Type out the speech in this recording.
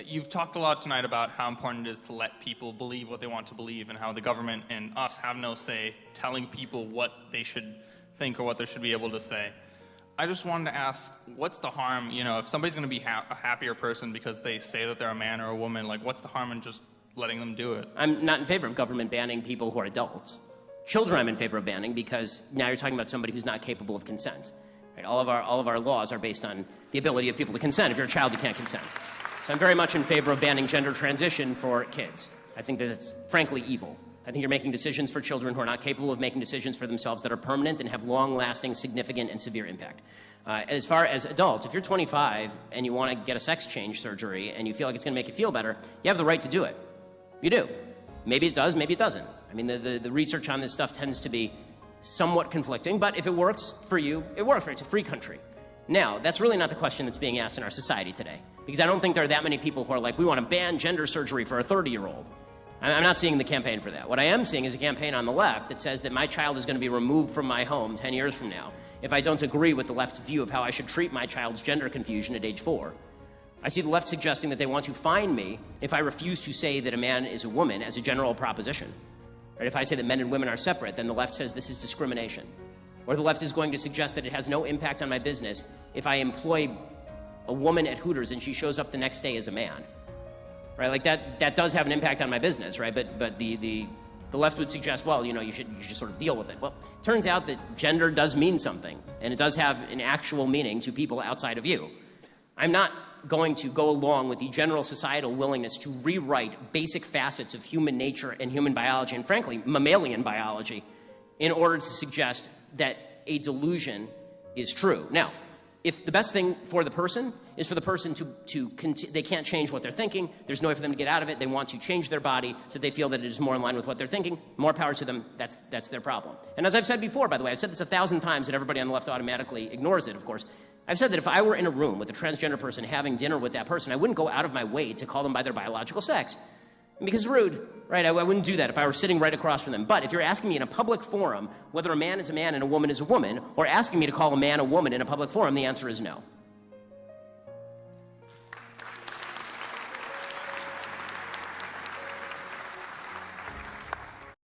You've talked a lot tonight about how important it is to let people believe what they want to believe and how the government and us have no say telling people what they should think or what they should be able to say. I just wanted to ask, what's the harm, if somebody's going to be a happier person because they say that they're a man or a woman, like what's the harm in just letting them do it? I'm not in favor of government banning people who are adults. Children I'm in favor of banning because now you're talking about somebody who's not capable of consent. Right? All of our laws are based on the ability of people to consent. If you're a child, you can't consent. So I'm very much in favor of banning gender transition for kids. I think that it's frankly evil. I think you're making decisions for children who are not capable of making decisions for themselves that are permanent and have long-lasting, significant, and severe impact. As far as adults, if you're 25 and you want to get a sex change surgery and you feel like it's going to make you feel better, you have the right to do it. You do. Maybe it does, maybe it doesn't. I mean, the research on this stuff tends to be somewhat conflicting, but if it works for you, it works, right? It's a free country. Now, that's really not the question that's being asked in our society today, because I don't think there are that many people who are like, we want to ban gender surgery for a 30-year-old. I'm not seeing the campaign for that. What I am seeing is a campaign on the left that says that my child is going to be removed from my home 10 years from now if I don't agree with the left's view of how I should treat my child's gender confusion at age 4. I see the left suggesting that they want to fine me if I refuse to say that a man is a woman as a general proposition. Right? If I say that men and women are separate, then the left says this is discrimination. Or the left is going to suggest that it has no impact on my business if I employ a woman at Hooters and she shows up the next day as a man. Right? Like that does have an impact on my business, right? But the left would suggest, well, you should sort of deal with it. Well, it turns out that gender does mean something, and it does have an actual meaning to people outside of you. I'm not going to go along with the general societal willingness to rewrite basic facets of human nature and human biology, and frankly, mammalian biology, in order to suggest that a delusion is true. Now, if the best thing for the person is for the person they can't change what they're thinking, there's no way for them to get out of it, they want to change their body so they feel that it is more in line with what they're thinking, more power to them, that's their problem. And as I've said before, by the way, I've said this 1,000 times and everybody on the left automatically ignores it, of course. I've said that if I were in a room with a transgender person having dinner with that person, I wouldn't go out of my way to call them by their biological sex. Because it's rude, right? I wouldn't do that if I were sitting right across from them. But if you're asking me in a public forum whether a man is a man and a woman is a woman, or asking me to call a man a woman in a public forum, the answer is no.